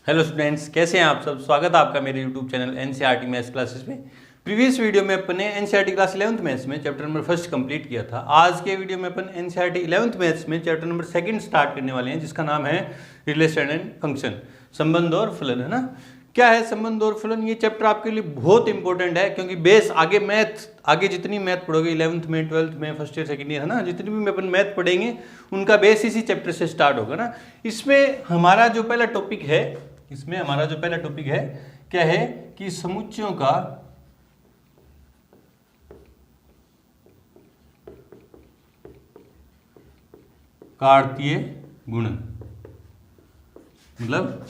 Hello students, कैसे हैं आप सब। स्वागत है आपका मेरे YouTube channel NCERT maths classes में। प्रीवियस वीडियो में अपन ने एनसीईआरटी क्लास 11th मैथ्स में चैप्टर नंबर 1 कंप्लीट किया था। आज के वीडियो में अपन एनसीईआरटी 11th मैथ्स में चैप्टर नंबर 2 स्टार्ट करने वाले हैं, जिसका नाम है रिलेशन एंड फंक्शन, संबंध और फलन, है ना। क्या है संबंध और फलन? ये चैप्टर आपके लिए बहुत इंपॉर्टेंट है, क्योंकि बेस आगे जितनी मैथ पढ़ोगे 11th में, 12th में, फर्स्ट ईयर सेकंड ईयर, है ना, जितनी भी अपन मैथ पढ़ेंगे उनका बेस इसी चैप्टर से स्टार्ट होगा ना। इसमें हमारा जो पहला टॉपिक है क्या है कि समुच्चयों का कार्तीय गुणन, मतलब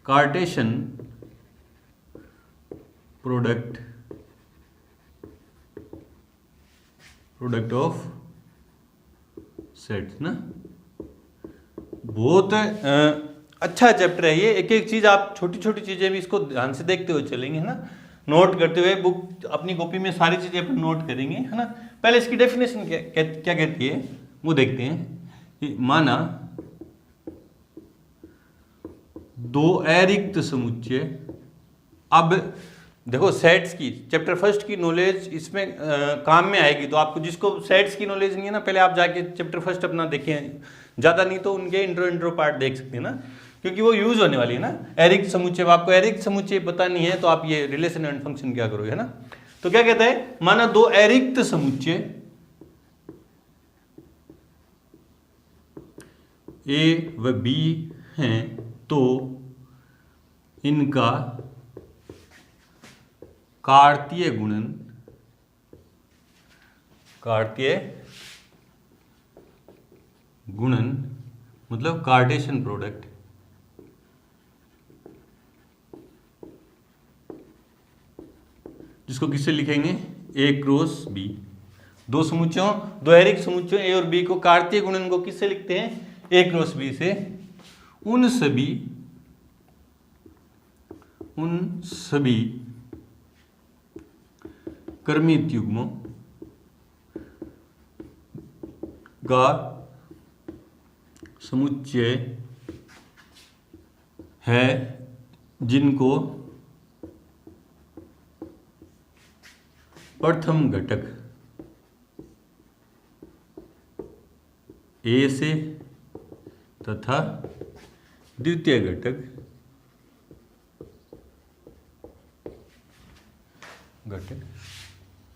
कार्टेशियन प्रोडक्ट ऑफ सेट्स ना। बहुत अच्छा चैप्टर है ये। एक एक चीज आप छोटी छोटी चीजें भी इसको ध्यान से देखते हुए चलेंगे, है ना, नोट करते हुए। बुक अपनी कॉपी में सारी चीजें अपन नोट करेंगे, है ना। पहले इसकी डेफिनेशन क्या कहती है वो देखते हैं कि माना दो अरिक्त समुच्चय। अब देखो सेट्स की चैप्टर 1 की नॉलेज इसमें काम में आएगी, तो आपको जिसको सेट्स की नॉलेज नहीं है ना, पहले आप जाके चैप्टर 1 अपना देखें, ज़्यादा नहीं तो उनके इंट्रो पार्ट देख सकते हैं ना, क्योंकि वो यूज होने वाली है ना। अरिक्त समुच्चय, आपको अरिक्त समुच्चय पता नहीं है तो आप ये रिलेशन एंड फंक्शन क्या करोगे, है ना। तो क्या कहता है, माना दो अरिक्त समुच्चय ए व बी हैं, तो इनका कार्तीय गुणन मतलब कार्टेशियन प्रोडक्ट जिसको किससे लिखेंगे, ए क्रॉस बी। दो अरिक्त समुच्चयों ए और बी को कार्तीय गुणन को किससे लिखते हैं, ए क्रॉस बी से। उन सभी क्रमित युग्मों का समुच्चय है जिनको प्रथम घटक ए से तथा द्वितीय घटक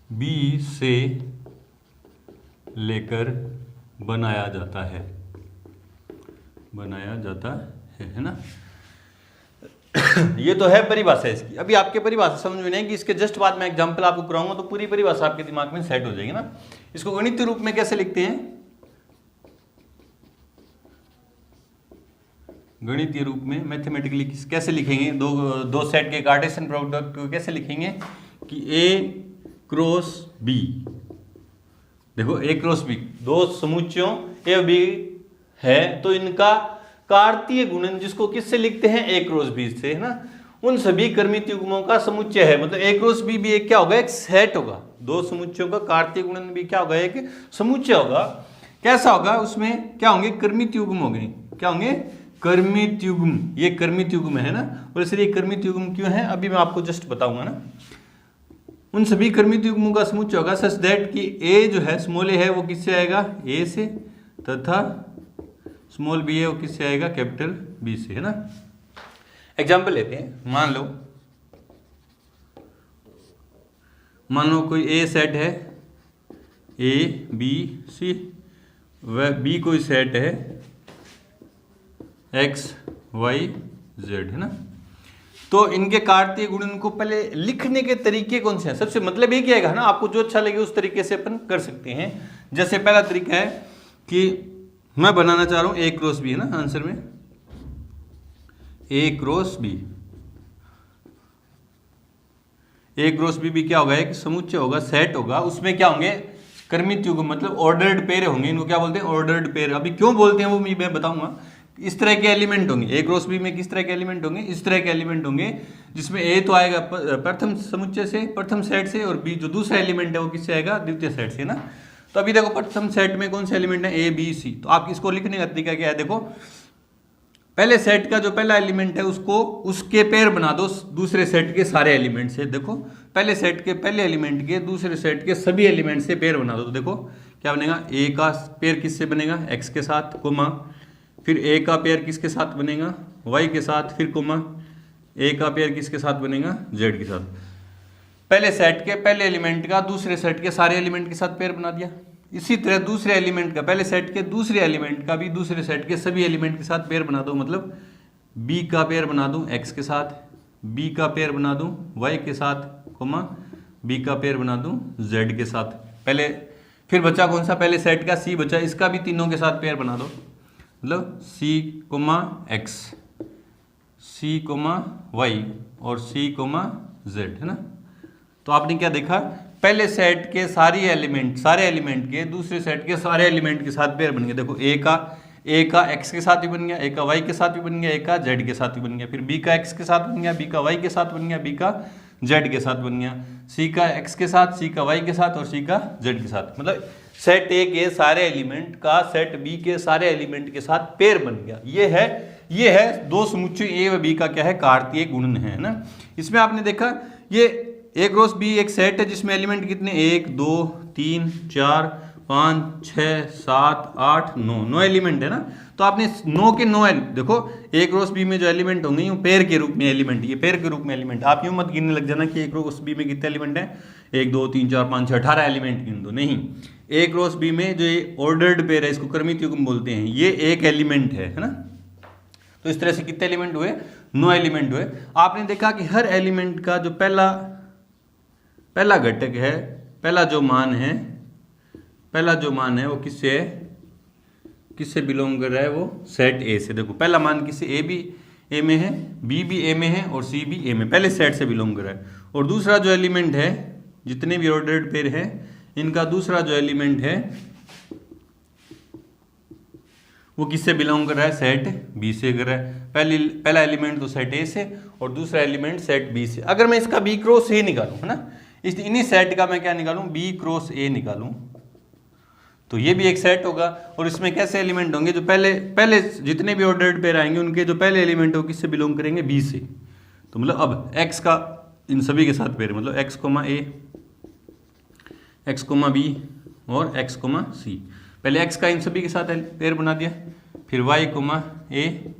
बी से लेकर बनाया जाता है, है ना। ये तो है परिभाषा इसकी। अभी आपके परिभाषा समझ में नहीं कि इसके जस्ट बाद में एग्जांपल आपको कराऊंगा तो पूरी परिभाषा आपके दिमाग में सेट हो जाएगी ना। इसको गणितीय रूप में कैसे लिखते हैं, गणितीय रूप में मैथमेटिकली कैसे लिखेंगे, दो सेट के कार्टेशियन प्रोडक्ट को कैसे लिखेंगे कि ए क्रॉस बी। देखो ए क्रॉस बी, दो समुच्चयों ए और बी है, तो इनका कार्तीय गुणन जिसको किससे लिखते हैं, ए क्रॉस बी से, है ना। उन सभी क्रमित युग्मों का समुच्चय है, मतलब ए क्रॉस बी भी एक क्या होगा, एक सेट होगा। दो समुच्चयों का कार्तीय गुणन भी क्या होगा, एक समुच्चय होगा। कैसा होगा, उसमें क्या होंगे, क्रमित युग्म होंगे। क्या होंगे, क्रमित युग्म। ये क्रमित युग्म है ना, और इसलिए क्रमित युग्म क्यों है अभी मैं आपको जस्ट बताऊंगा ना। उन सभी क्रमित युग्मों का समुच्चय होगा सच दैट कि ए जो है, स्मॉल ए है, वो किससे आएगा, ए से, तथा स्मॉल बी है वो किससे आएगा, कैपिटल बी से, है ना। एग्जाम्पल लेते हैं। मान लो कोई ए सेट है, ए बी सी, व बी कोई सेट है एक्स वाई जेड, है ना। तो इनके कार्तीय गुणन को पहले लिखने के तरीके कौन से हैं, सबसे मतलब ये क्या है ना, आपको जो अच्छा लगे उस तरीके से अपन कर सकते हैं। जैसे पहला तरीका है कि मैं बनाना चाह रहा हूं ए क्रॉस बी, है ना, आंसर में A cross B. A cross B भी क्या होगा, एक समुच्चय होगा, सेट होगा। उसमें क्या होंगे, क्रमित युग्म मतलब ऑर्डर्ड पेयर होंगे। इनको क्या बोलते हैं, ऑर्डर्ड पेयर। अभी क्यों बोलते हैं वो मैं बताऊंगा। इस तरह के एलिमेंट होंगे, ए क्रॉस बी में किस तरह के एलिमेंट होंगे, इस तरह के एलिमेंट होंगे, जिसमें ए तो आएगा प्रथम समुच्चय से, प्रथम सेट से, और बी जो दूसरा एलिमेंट है वो किससे आएगा, द्वितीय सेट से ना। तो अभी देखो प्रथम सेट में कौन से एलिमेंट है, ए बी सी। तो आप इसको लिखने का तरीका क्या है, देखो पहले सेट का जो पहला एलिमेंट है उसको उसके पेयर बना दो दूसरे सेट के सारे एलिमेंट से। देखो पहले सेट के पहले एलिमेंट के दूसरे सेट के सभी एलिमेंट से पेयर बना दो। तो देखो क्या बनेगा, ए का पेयर किससे बनेगा, एक्स के साथ, कोमा फिर ए का पेयर किसके साथ बनेगा, वाई के साथ, फिर कोमा ए का पेयर किसके साथ बनेगा, जेड के साथ। पहले सेट के पहले एलिमेंट का दूसरे सेट के सारे एलिमेंट के साथ पेयर बना दिया। इसी तरह दूसरे एलिमेंट का पहले सेट के दूसरे एलिमेंट का भी दूसरे सेट के सभी एलिमेंट के साथ पेयर बना दो। मतलब बी का पेयर बना दूं एक्स के साथ, बी का पेयर बना दूं वाई के साथ, कोमा बी का पेयर बना दूं जेड के साथ। पहले फिर बचा कौन सा, पहले सेट का सी बचा, इसका भी तीनों के साथ पेयर बना दो। मतलब सी comma X, C comma Y और सी कोमा जेड, है ना। तो आपने क्या देखा, पहले सेट के सारे एलिमेंट के दूसरे सेट के सारे एलिमेंट के साथ पेयर बन गया। देखो ए का एक्स के साथ भी बन गया, ए का वाई के साथ भी बन गया, ए का जेड के साथ भी बन गया, फिर बी का एक्स के साथ बन गया, बी का वाई के साथ बन गया, बी का जेड के साथ बन गया, सी का एक्स के साथ, सी का वाई के साथ और सी का जेड के साथ। मतलब सेट ए के सारे एलिमेंट का सेट बी के सारे एलिमेंट के साथ पेयर बन गया। ये है दो समुच्चय ए व बी का क्या है, कार्तीय गुणन है ना। इसमें आपने देखा ये ए क्रॉस बी एक सेट है जिसमें एलिमेंट कितने, 1 2 3 4 5 6 7 8 9 एलिमेंट है ना। तो आपने 9 के 9 देखो ए क्रॉस बी में जो एलिमेंट होंगे वो पेयर के रूप में एलिमेंट, ये पेयर के रूप में एलिमेंट। आप यूं मत गिनने लग जाना कि ए क्रॉस बी में कितने एलिमेंट है, 1 2 3 4 5 6 18 एलिमेंट गिन दो, नहीं। ए क्रॉस बी में जो ये ऑर्डर्ड पेयर है इसको क्रमित युग्म बोलते हैं, ये एक एलिमेंट है ना। तो इस तरह से कितने एलिमेंट हुए, 9 एलिमेंट हुए। आपने देखा कि हर एलिमेंट का जो पहला घटक है, पहला जो मान है वो किससे बिलोंग कर रहा है, वो सेट ए से। देखो पहला मान किससे, ए भी ए में है, बी भी ए में है और सी भी ए में, पहले सेट से बिलोंग कर रहा है। और दूसरा जो एलिमेंट है, जितने भी ऑर्डर्ड पेयर है इनका दूसरा जो एलिमेंट है वो किससे बिलोंग कर रहा है, सेट बी से कर रहा है। पहला एलिमेंट तो सेट ए से और दूसरा एलिमेंट सेट बी से। अगर मैं इसका बी क्रॉस ए निकालूं, है ना, इन्हीं सेट का मैं क्या निकालूं, बी क्रॉस ए निकालूं, तो ये भी एक सेट होगा। और इसमें कैसे एलिमेंट होंगे, जो पहले जितने भी ऑर्डर्ड पेयर आएंगे उनके जो पहले एलिमेंट हो किससे बिलोंग करेंगे, बी से। तो मतलब अब एक्स का इन सभी के साथ पेयर, मतलब एक्स कोमा ए, एक्स कोमा बी और एक्स कोमा सी। पहले एक्स का इन सभी के साथ पेयर बना दिया, फिर वाई कोमा ए,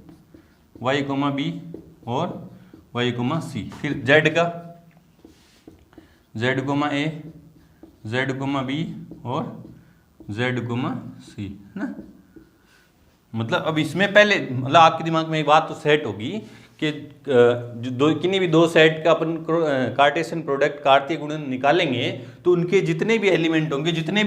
वाई कोमा बी और वाई कोमा सी। फिर जेड का जेड कोमा ए, जेड कोमा बी और जेड कोमा सी, है ना। मतलब अब इसमें पहले मतलब आपके दिमाग में एक बात तो सेट होगी कि किन्हीं भी दो सेट का अपन कार्टेशियन प्रोडक्ट कार्तीय गुणन निकालेंगे तो उनके जितने भी एलिमेंट होंगे, जितने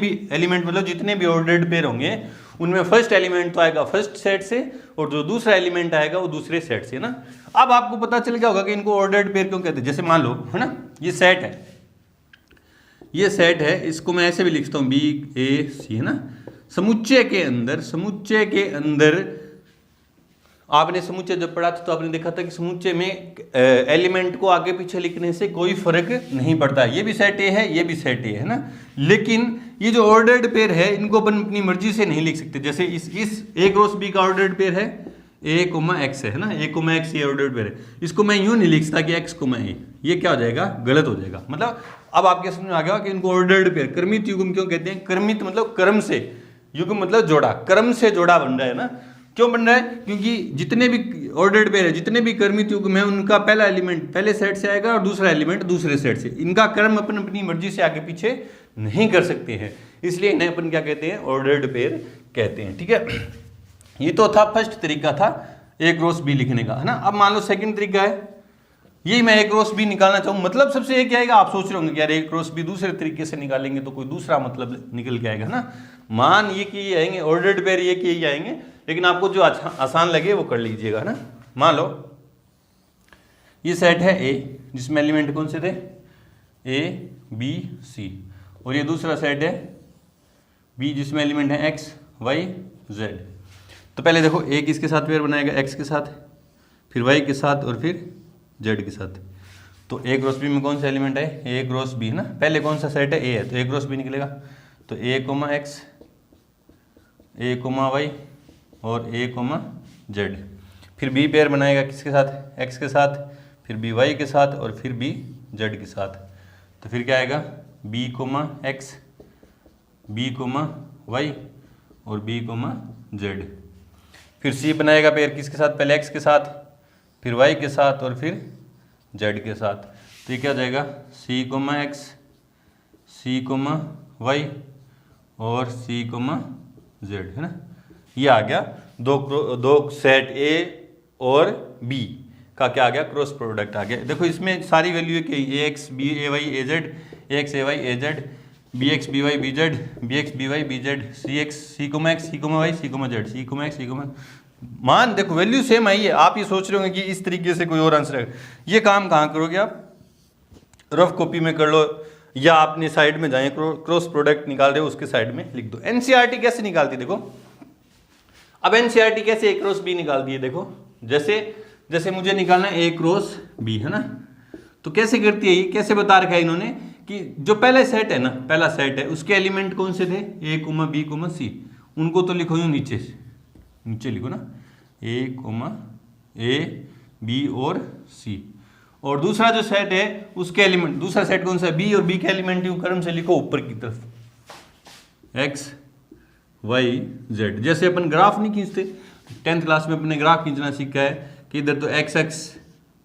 भी ऑर्डर्ड पेयर होंगे, उनमें फर्स्ट एलिमेंट तो आएगा फर्स्ट सेट से और जो दूसरा एलिमेंट आएगा वो दूसरे सेट से ना। अब आपको पता चल गया होगा कि इनको ऑर्डर्ड पेयर क्यों कहते हैं। जैसे मान लो, है ना, ये सेट है, इसको मैं ऐसे भी लिखता हूँ बी ए सी, है ना। समुच्चय के अंदर आपने समुच्चय जब पढ़ा था तो आपने देखा था कि समुच्चय में एलिमेंट को आगे पीछे लिखने से कोई फर्क नहीं पड़ता। ये भी सेट ए है, ये भी सेट ए है ना। लेकिन ये जो ऑर्डर्ड पेयर है इनको अपन अपनी मर्जी से नहीं लिख सकते। जैसे इस ए क्रॉस बी का ऑर्डर्ड पेयर है ए कोमा एक्स है ना, ए कोमा एक्स ये ऑर्डर्ड पेयर है। इसको मैं यूं नहीं लिख सकता कि एक्स कोमा ए, ये क्या हो जाएगा, गलत हो जाएगा। मतलब अब आपके समझ में आ गया कि इनको ऑर्डर्ड पेयर क्रमित युग्म क्यों कहते हैं। क्रमित मतलब क्रम से, युग्म मतलब जोड़ा, क्रम से जोड़ा बन रहा है ना। क्यों बन रहा है, क्योंकि जितने भी ऑर्डर्ड पेयर है, जितने भी क्रमित युग्म है, उनका पहला एलिमेंट पहले सेट से आएगा और दूसरा एलिमेंट दूसरे सेट से। इनका क्रम अपन अपनी मर्जी से आगे पीछे नहीं कर सकते हैं, इसलिए इन्हें अपन क्या कहते हैं, ऑर्डर्ड पेयर कहते हैं। ठीक है, ये तो था फर्स्ट तरीका था ए क्रॉस बी लिखने का, है ना। अब मान लो सेकंड तरीका है, यही मैं ए क्रॉस बी निकालना चाहूँ, मतलब सबसे एक आएगा। आप सोच रहे होंगे कि यार ए क्रॉस बी दूसरे तरीके से निकालेंगे तो कोई दूसरा मतलब निकल के आएगा ना। मान ये कि ये आएंगे, ऑर्डर्ड पेयर ये कि ये आएंगे, लेकिन आपको जो आसान लगे वो कर लीजिएगा ना। मान लो ये सेट है ए जिसमें एलिमेंट कौन से थे, ए बी सी, और ये दूसरा सेट है बी जिसमें एलिमेंट है एक्स वाई जेड। तो पहले देखो ए किसके साथ पेयर बनाएगा, एक्स के साथ, फिर वाई के साथ और फिर जेड के साथ। तो ए क्रॉस बी में कौन सा एलिमेंट है, ए क्रॉस बी, है ना। पहले कौन सा सेट है, ए है, तो ए क्रॉस बी निकलेगा। तो ए comma X, A comma Y और ए कोमा जेड। फिर बी पेयर बनाएगा किसके साथ, एक्स के साथ, फिर बी वाई के साथ और फिर बी जेड के साथ। तो फिर क्या आएगा, B comma X, B comma Y और बी कोमा जेड। फिर सी बनाएगा पेयर किसके साथ, पहले एक्स के साथ, फिर वाई के साथ और फिर जेड के साथ। तो ये क्या हो जाएगा, सी comma X, C comma Y और सी कोमा जेड, है ना। ये आ गया दो सेट ए और बी का क्या आ गया, क्रॉस प्रोडक्ट आ गया। देखो इसमें सारी वैल्यू है कि A X B A Y A Z, A X A Y A Z, B X B Y B Z, B X B Y B Z, C X C comma X C comma Y C comma Z, C comma X C comma मान। देखो value same आई है। आप ये सोच रहे होंगे कि इस तरीके से कोई और आंसर है, ये काम कहाँ करोगे आप, रफ कॉपी में कर लो या अपनी साइड में जाएं, क्रॉस प्रोडक्ट निकाल रहे हो उसके साइड में लिख दो। एनसीईआरटी कैसे निकालती, देखो अब एनसीईआरटी कैसे ए क्रॉस बी निकालती है। देखो जैसे मुझे निकालना है ए क्रॉस बी, है ना, तो कैसे करती है ये, कैसे बता रखा है इन्होंने कि जो पहला सेट है ना, पहला सेट है उसके एलिमेंट कौन से थे, ए कोमा बी कोमा सी, उनको तो लिखो यूं नीचे से, नीचे लिखो ना, ए कोमा ए बी और सी। और दूसरा जो सेट है उसके एलिमेंट, दूसरा सेट कौन सा है, बी और बी के एलिमेंट यूं क्रम से लिखो ऊपर की तरफ, एक्स वाई जेड। जैसे अपन ग्राफ नहीं खींचते, 10th क्लास में अपने ग्राफ खींचना सीखा है कि इधर तो एक्स एक्स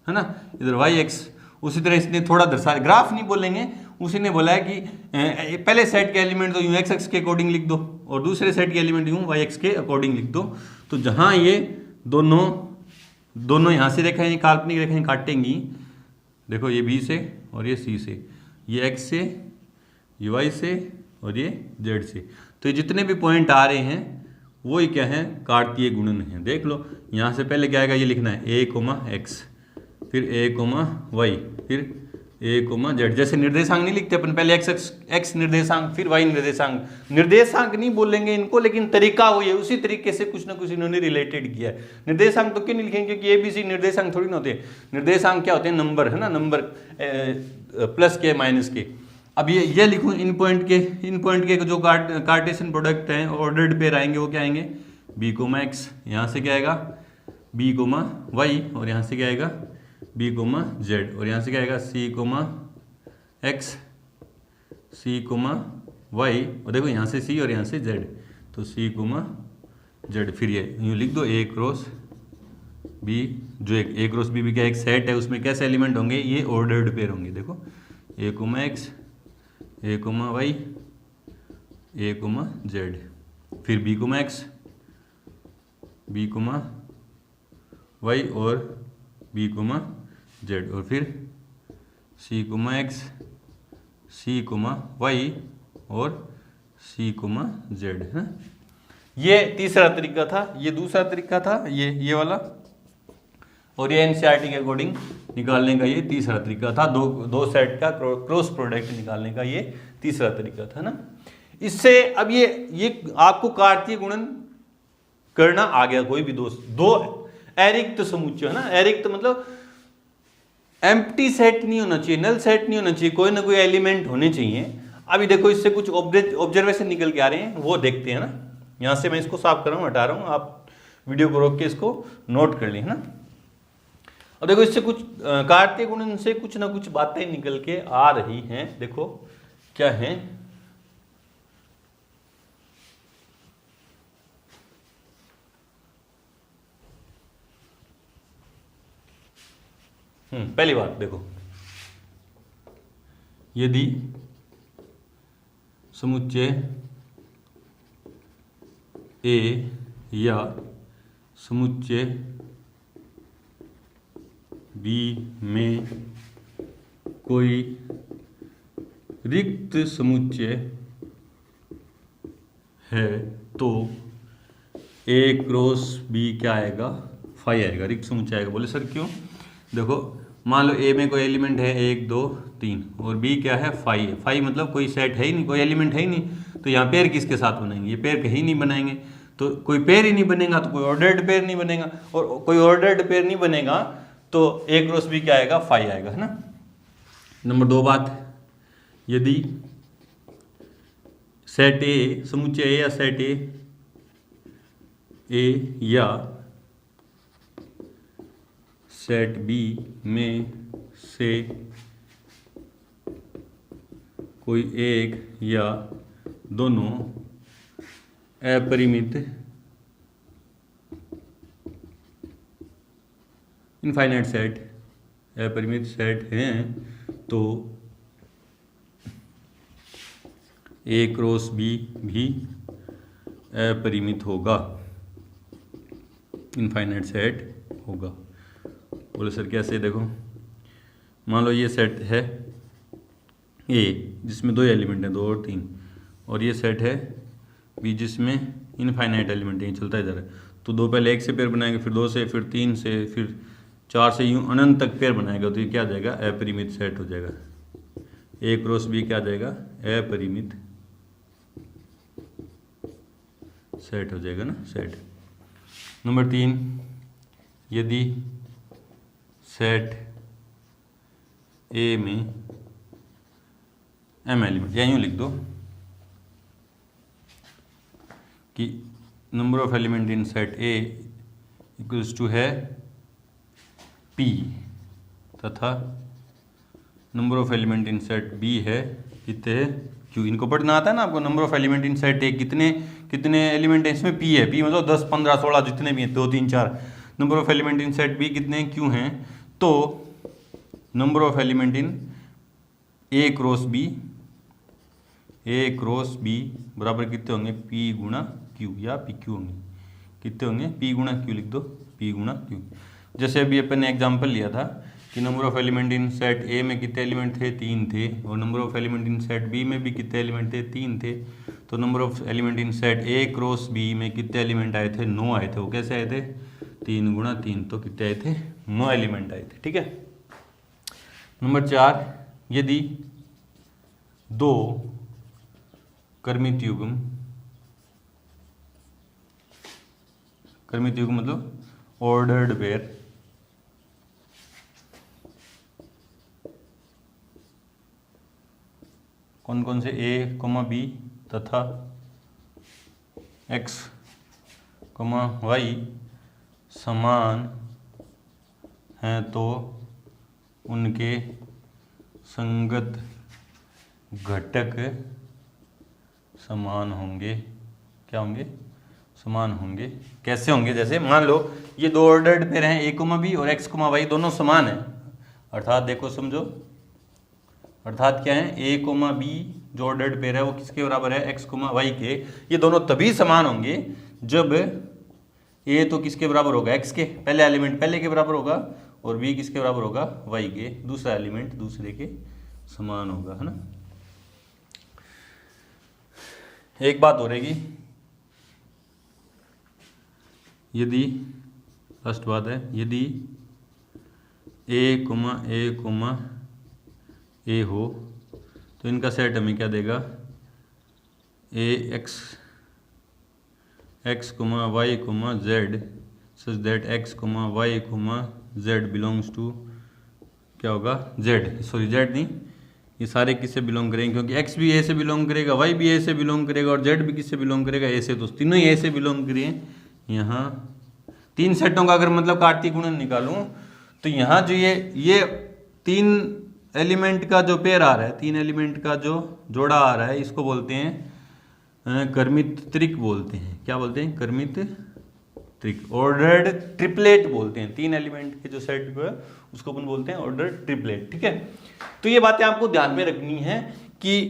है ना, इधर वाई एक्स, उसी तरह इसने थोड़ा दर्शा, ग्राफ नहीं बोलेंगे, उसी ने बोला है कि पहले सेट के एलिमेंट तो यूं एक्स एक्स के अकॉर्डिंग लिख दो और दूसरे सेट के एलिमेंट यूं वाई एक्स के अकॉर्डिंग लिख दो। तो जहां ये दोनों यहाँ से रेखाएं, काल्पनिक रेखाएं काटेंगी, देखो ये बी से और ये सी से, ये एक्स से, ये वाई से और ये जेड से। तो ये जितने भी पॉइंट आ रहे हैं वो ही क्या है, कार्तीय गुणन है। देख लो यहाँ से पहले क्या आएगा, ये लिखना है ए कोमा एक्स, फिर ए कोमा वाई, फिर ए कोमा जेड। जैसे निर्देशांक नहीं लिखते अपन, पहले एक्स निर्देशांक फिर वाई निर्देशांक, निर्देशांक नहीं बोलेंगे इनको, लेकिन तरीका वही है, उसी तरीके से कुछ ना कुछ इन्होंने रिलेटेड किया है। निर्देशांक तो क्यों नहीं लिखेंगे, क्योंकि एबीसी निर्देशांक थोड़ी ना होते हैं। निर्देशांक क्या होते हैं, नंबर, है ना, नंबर प्लस के माइनस के। अब ये लिखूँ इन पॉइंट के जो कार्टेशियन प्रोडक्ट हैं ऑर्डर्ड पेयर आएंगे, वो क्या आएंगे, बी कोमा एक्स, यहाँ से क्या आएगा बी कोमा वाई और यहाँ से क्या आएगा बी कोमा जेड, और यहाँ से क्या आएगा सी comma X, C comma Y, और देखो यहाँ से सी और यहाँ से जेड, तो सी कोमा जेड। फिर ये यूँ लिख दो ए क्रॉस बी, जो एक ए क्रॉस बी का एक सेट है, उसमें कैसे एलिमेंट होंगे, ये ऑर्डर्ड पेयर होंगे। देखो A comma X, A comma Y, A comma Z, फिर B comma X, B comma Y और बी कोमा जेड, और फिर C comma X, C comma Y और सी कोमा जेड, है। ये तीसरा तरीका था, ये दूसरा तरीका था ये वाला, और ये एनसीईआरटी के अकॉर्डिंग निकालने का ये तीसरा तरीका था। दो सेट का क्रॉस प्रोडक्ट निकालने का ये तीसरा तरीका था ना। इससे अब ये आपको कार्तीय गुणन करना आ गया, कोई भी दो एरिक्त समुच्चय, है ना, एरिक्त मतलब एम्प्टी सेट नहीं होना चाहिए, नल सेट नहीं होना चाहिए, कोई ना कोई एलिमेंट होने चाहिए। अभी देखो इससे कुछ ऑब्जर्वेशन निकल के आ रहे हैं, वो देखते हैं ना। यहाँ से मैं इसको साफ कर रहा हूँ, हटा रहा हूँ, आप वीडियो को रोक के इसको नोट कर लें, है ना। अब देखो इससे कुछ कार्तीय गुणन से कुछ ना कुछ बातें निकल के आ रही हैं। देखो क्या है, पहली बात देखो, यदि समुच्चय ए या समुच्चय बी में कोई रिक्त समुच्चय है तो ए क्रॉस बी क्या आएगा, फाई आएगा, रिक्त समुच्चय आएगा। बोले सर क्यों, देखो मान लो ए में कोई एलिमेंट है 1 2 3 और बी क्या है फाई है। फाई मतलब कोई सेट है ही नहीं, कोई एलिमेंट है ही नहीं, तो यहाँ पेयर किसके साथ बनाएंगे, ये पेयर कहीं नहीं बनाएंगे, तो कोई पेयर ही नहीं बनेगा तो कोई ऑर्डर्ड पेयर नहीं बनेगा, और कोई ऑर्डर्ड पेयर नहीं बनेगा तो ए क्रॉस बी क्या आएगा, फाई आएगा, है ना। नंबर 2 बात, यदि सेट ए, समुच्चय ए या सेट ए या सेट बी में से कोई एक या दोनों अपरिमित इनफाइनाइट सेट अपरिमित सेट हैं तो ए क्रॉस बी भी अपरिमित होगा, इनफाइनाइट सेट होगा। बोले सर कैसे? देखो मान लो ये सेट है ए जिसमें 2 एलिमेंट हैं, 2 और 3, और ये सेट है बी जिसमें इनफाइनाइट एलिमेंट है, चलता इधर है। तो 2 पहले 1 से पेयर बनाएंगे, फिर 2 से, फिर 3 से, फिर 4 से, यूं अनंत तक पेयर बनाएगा। तो ये क्या आ जाएगा? अपरिमित सेट हो जाएगा। ए क्रॉस बी क्या आ जाएगा? अपरिमित सेट हो जाएगा ना, सेट। नंबर 3, यदि सेट ए में एम एलिमेंट, या यूँ लिख दो कि number of element in set A equals to है पी, तथा number of element in set B है कितने है? क्यों? इनको पढ़ना आता है ना आपको। Number of element in set ए कितने कितने एलिमेंट है इसमें? पी है। पी मतलब 10, 15, 16 जितने भी हैं, 2, 3, 4। Number of element in set B कितने क्यों हैं? तो number of element in A cross B, A cross B बराबर कितने होंगे? पी गुणा क्यू या पी क्यू होंगे। कितने होंगे? पी गुणा क्यू लिख दो, पी गुणा क्यू। जैसे अभी अपन ने एग्जांपल लिया था कि number of element in set A में कितने एलिमेंट थे? 3 थे। और number of element in set B में भी कितने एलिमेंट थे? 3 थे। तो number of element in set A cross B में कितने एलिमेंट आए थे? 9 आए थे। वो कैसे आए थे? 3 गुणा 3, तो कितने आए थे? 9 एलिमेंट आए थे। ठीक है। नंबर 4, यदि 2 कर्मित युग्म, कर्मित युग्म मतलब ऑर्डर्ड पेयर, कौन कौन से? ए कॉमा बी तथा एक्स कॉमा वाई समान हैं तो उनके संगत घटक समान होंगे। क्या होंगे? समान होंगे। कैसे होंगे? जैसे मान लो ये 2 ऑर्डर्ड पेयर हैं, ए कोमा बी और एक्स कोमा वाई, दोनों समान हैं। अर्थात देखो समझो, अर्थात क्या है? ए कोमा बी जो ऑर्डर्ड पेयर है वो किसके बराबर है? एक्स कोमा वाई के। ये दोनों तभी समान होंगे जब ए तो किसके बराबर होगा? एक्स के, पहले एलिमेंट पहले के बराबर होगा, और बी किसके बराबर होगा? वाई के, दूसरा एलिमेंट दूसरे के समान होगा, है ना। एक बात हो रहेगी, यदि फर्स्ट बात है, यदि ए कोमा ए हो तो इनका सेट हमें क्या देगा? A X comma Y comma Z such that X comma Y comma Z belongs to क्या होगा? जेड। सॉरी जेड नहीं, ये सारे किससे बिलोंग करेंगे? क्योंकि एक्स भी ए से बिलोंग करेगा, वाई भी ए से बिलोंग करेगा, और जेड भी किससे बिलोंग करेगा? ए से। तो तीनों ही ए से बिलोंग करें। यहाँ 3 सेटों का अगर मतलब कार्तीय गुणन निकालूं तो यहाँ जो ये 3 एलिमेंट का जो पेयर आ रहा है, 3 एलिमेंट का जो जोड़ा आ रहा है, इसको बोलते हैं कर्मित त्रिक बोलते हैं। क्या बोलते हैं? कर्मित त्रिक। ऑर्डर्ड ट्रिपलेट बोलते हैं। 3 एलिमेंट के जो सेट है उसको अपन बोलते हैं ऑर्डर्ड ट्रिपलेट। ठीक है। तो ये बातें आपको ध्यान में रखनी है कि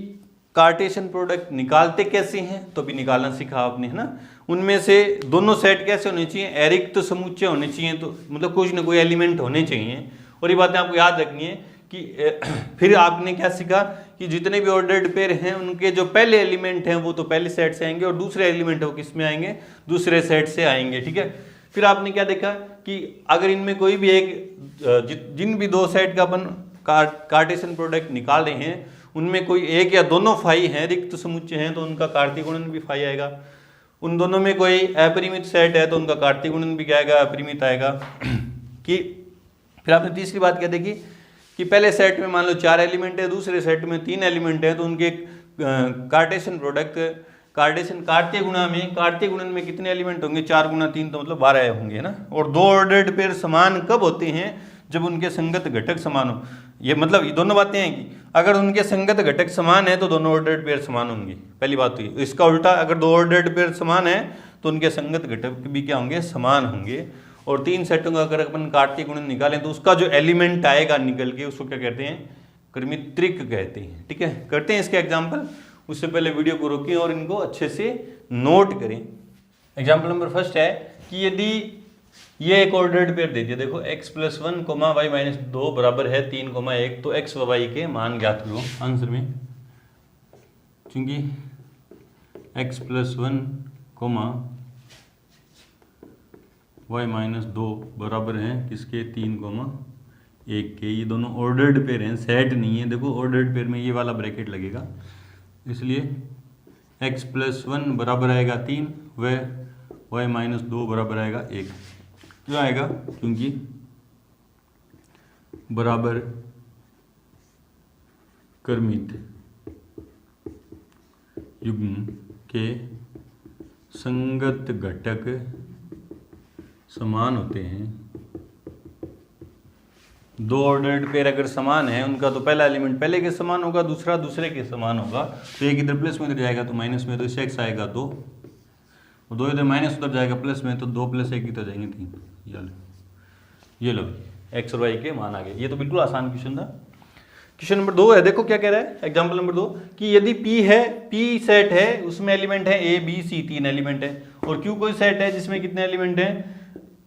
कार्टेशियन प्रोडक्ट निकालते कैसे हैं, तो भी निकालना सीखा आपने, है ना। उनमें से दोनों सेट कैसे होने चाहिए? एरिक्त समुच्चय होने चाहिए, तो मतलब कुछ ना कोई एलिमेंट होने चाहिए। और ये बातें आपको याद रखनी है कि फिर आपने क्या सीखा कि जितने भी ऑर्डर्ड पेयर हैं उनके जो पहले एलिमेंट हैं वो तो पहले सेट से आएंगे, और दूसरे एलिमेंट है वो किस में आएंगे? दूसरे सेट से आएंगे। ठीक है। फिर आपने क्या देखा कि अगर इनमें कोई भी एक जिन भी 2 सेट का अपन कार्टेशियन प्रोडक्ट निकाल रहे हैं उनमें कोई एक या दोनों फाई हैं, रिक्त समुच्चय हैं, तो उनका कार्तीय गुणन भी फाई आएगा। उन दोनों में कोई अपरिमित सेट है तो उनका कार्तीय गुणन भी क्या आएगा? अपरिमित आएगा। कि फिर आपने तीसरी बात क्या देखी कि पहले सेट में मान लो 4 एलिमेंट है, दूसरे सेट में 3 एलिमेंट है, तो उनके कार्टेशियन प्रोडक्ट कार्टेशियन कार्तीय गुणन में कितने एलिमेंट होंगे? 4 गुना 3 तो मतलब 12 होंगे, है ना। और दो ऑर्डर्ड पेयर समान कब होते हैं? जब उनके संगत घटक समान हो। ये मतलब ये दोनों बातें हैं कि अगर उनके संगत घटक समान है तो दोनों ऑर्डर्ड पेयर समान होंगे, पहली बात तो ये। इसका उल्टा, अगर दो ऑर्डर्ड पेयर समान है तो उनके संगत घटक भी क्या होंगे? समान होंगे। और 3 सेटों का अगर अपन कार्तीय गुणन निकालें तो उसका जो एलिमेंट आएगा निकल के, उसको क्या कहते हैं? क्रमित्रिक कहते हैं। ठीक है, करते हैं इसके एग्जाम्पल। उससे पहले वीडियो को रोकें और इनको अच्छे से नोट करें। एग्जाम्पल नंबर फर्स्ट है कि यदि ये एक ऑर्डर्ड पेयर दे दिया, देखो x + 1, y - 2 बराबर है 3, 1, तो x व y के मान ज्ञात करो आंसर में। चूंकि x + 1, y - 2 बराबर है किसके? 3, 1 के। ये दोनों ऑर्डर्ड पेयर हैं, सेट नहीं है। देखो ऑर्डर्ड पेयर में ये वाला ब्रैकेट लगेगा, इसलिए x + 1 बराबर आएगा 3 व y - 2 बराबर आएगा 1। क्यों आएगा? क्योंकि बराबर क्रमित युग्म के संगत घटक समान होते हैं। दो ऑर्डर्ड पेयर अगर समान है, उनका तो पहला एलिमेंट पहले के समान होगा, दूसरा दूसरे के समान होगा। तो एक इधर प्लस में इधर जाएगा तो माइनस में, तो इससे x आएगा 2, और 2 इधर माइनस उधर जाएगा प्लस में, तो 2 + 1 तो जाएंगे 3। ये लो x और y के मान आ गए। ये तो बिल्कुल आसान क्वेश्चन था। क्वेश्चन नंबर 2 है, देखो क्या कह रहा है एग्जाम्पल नंबर 2 कि यदि P है, P सेट है, उसमें एलिमेंट है A B C, 3 एलिमेंट है, और Q कोई सेट है जिसमें कितने एलिमेंट हैं?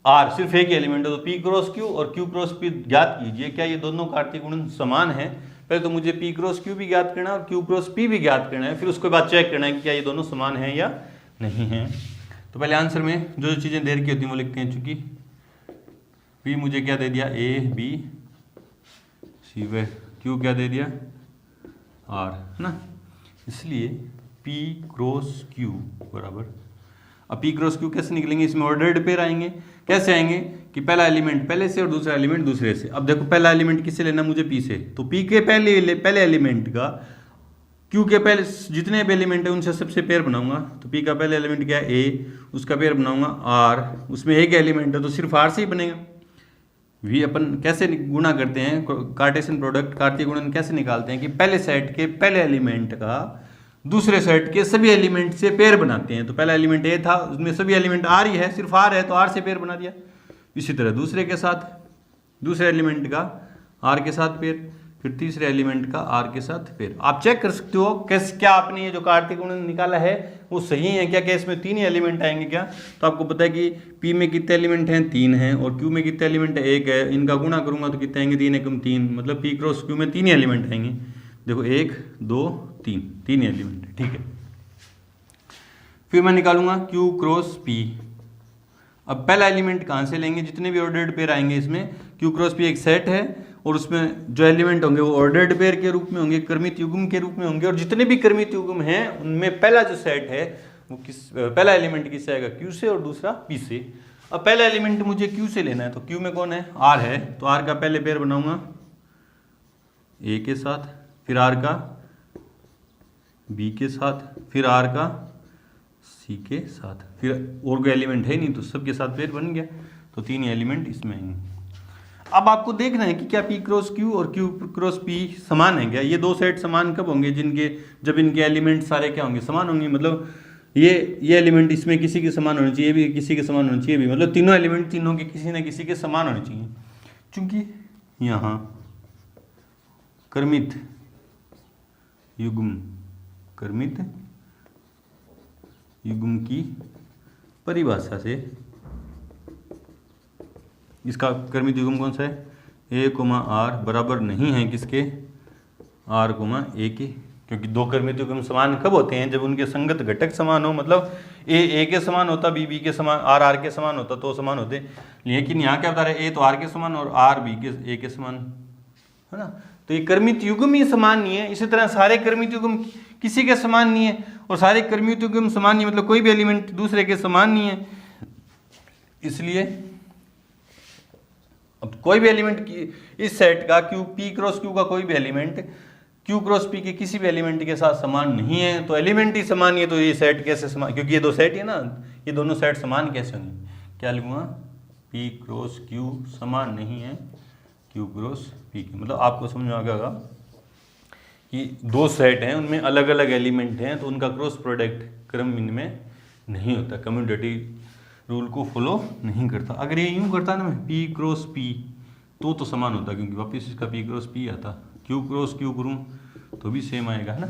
R, सिर्फ एक ही एलिमेंट है। तो P क्रॉस Q और Q क्रॉस P ज्ञात कीजिए। क्या ये दोनों कार्तीय गुणन समान है? पहले तो मुझे P क्रॉस Q भी ज्ञात करना है और Q क्रॉस P भी ज्ञात करना है, फिर उसके बाद चेक करना है कि क्या ये दोनों समान हैं या नहीं है। तो पहले आंसर में जो जो चीज़ें देर की होती हैं वो लिखते हैं। चूंकि P मुझे क्या दे दिया? A B C, व Q क्या दे दिया? R, है ना। इसलिए P क्रॉस Q बराबर, अब P क्रॉस Q कैसे निकलेंगे? इसमें ऑर्डर्ड पेयर आएंगे। कैसे आएंगे? कि पहला एलिमेंट पहले से और दूसरा एलिमेंट दूसरे से। अब देखो पहला एलिमेंट किससे लेना? मुझे P से। तो P के पहले एलिमेंट का Q के पहले जितने भी एलिमेंट है उनसे सबसे पेयर बनाऊंगा। तो P का पहले एलिमेंट क्या है? A, उसका पेयर बनाऊंगा R, उसमें एक एलिमेंट है तो सिर्फ R से ही बनेगा। V अपन कैसे गुणा करते हैं? कार्टेशियन प्रोडक्ट, कार्तीय गुणन कैसे निकालते हैं? कि पहले सेट के पहले एलिमेंट का दूसरे सेट के सभी एलिमेंट से पेयर बनाते हैं। तो पहला एलिमेंट A था, उसमें सभी एलिमेंट R ही है, सिर्फ R है तो R से पेयर बना दिया। इसी तरह दूसरे के साथ, दूसरे एलिमेंट का R के साथ पेयर, फिर तीसरे एलिमेंट का R के साथ पेयर। आप चेक कर सकते हो कैसे, क्या आपने ये जो कार्तीय गुणन निकाला है वो सही है क्या? क्या इसमें 3 ही एलिमेंट आएंगे क्या? तो आपको पता है कि P में कितने एलिमेंट हैं? 3 हैं, और Q में कितने एलिमेंट है? 1 है। इनका गुणा करूंगा तो कितने आएंगे? 3 × 3, मतलब P क्रॉस Q में 3 ही एलिमेंट आएंगे। देखो 1 2 3, 3 एलिमेंट है। ठीक है, फिर मैं निकालूंगा Q क्रॉस P। अब पहला एलिमेंट कहाँ से लेंगे? जितने भी ऑर्डर्ड पेयर आएंगे इसमें, Q क्रॉस P एक सेट है और उसमें जो एलिमेंट होंगे वो ऑर्डर्ड पेयर के रूप में होंगे, क्रमित युग्म के रूप में होंगे। और जितने भी क्रमित युग्म हैं उनमें पहला जो सेट है वो पहला एलिमेंट किससे आएगा? Q से, और दूसरा P से। अब पहला एलिमेंट मुझे Q से लेना है, तो Q में कौन है? R है, तो R का पहले पेयर बनाऊंगा A के साथ, फिर R का B के साथ, फिर R का C के साथ, फिर और कोई एलिमेंट है नहीं तो सबके साथ पेयर बन गया। तो 3 एलिमेंट इसमें आएंगे। अब आपको देखना है कि क्या P क्रॉस Q और Q क्रॉस P समान है क्या? ये दो सेट समान कब होंगे? जब इनके एलिमेंट सारे क्या होंगे? समान होंगे। मतलब ये एलिमेंट इसमें किसी के समान होने चाहिए, भी किसी के समान होने चाहिए भी, मतलब तीनों एलिमेंट तीनों के किसी न किसी के समान होने चाहिए। चूंकि यहाँ क्रमित युग्म की परिभाषा से, इसका क्रमित युग्म कौन सा है? A, R बराबर नहीं है किसके? R, A के। क्योंकि दो क्रमित युग्म समान कब होते हैं? जब उनके संगत घटक समान हो। मतलब A के समान होता, B के समान, R के समान होता तो समान होते। लेकिन यहाँ क्या बता रहे हैं? A तो R के समान और R A के समान, है ना। तो ये क्रमित युग्म ही समान नहीं है। इसी तरह सारे क्रमित युग्म किसी के समान नहीं है, और सारे क्रमित युग्म समान नहीं, मतलब कोई भी एलिमेंट दूसरे के समान नहीं है। इसलिए अब कोई भी एलिमेंट की इस सेट का P क्रॉस Q का कोई भी एलिमेंट Q क्रॉस P के किसी भी एलिमेंट के साथ समान नहीं है, तो एलिमेंट ही समान है तो ये सेट कैसे समान, क्योंकि ये दो सेट है ना, ये दोनों सेट समान कैसे होंगे? क्या लिखूंगा? P क्रॉस Q समान नहीं है Q क्रॉस P के। मतलब आपको समझ में आ गया होगा कि दो सेट हैं, उनमें अलग अलग एलिमेंट हैं, तो उनका क्रॉस प्रोडक्ट क्रम इनमें नहीं होता, कम्यूटेटिव रूल को फॉलो नहीं करता। अगर ये यूं करता ना मैं P क्रॉस P तो समान होता, क्योंकि वापस इसका P क्रॉस P आता। Q क्रॉस Q करूँ तो भी सेम आएगा, है ना।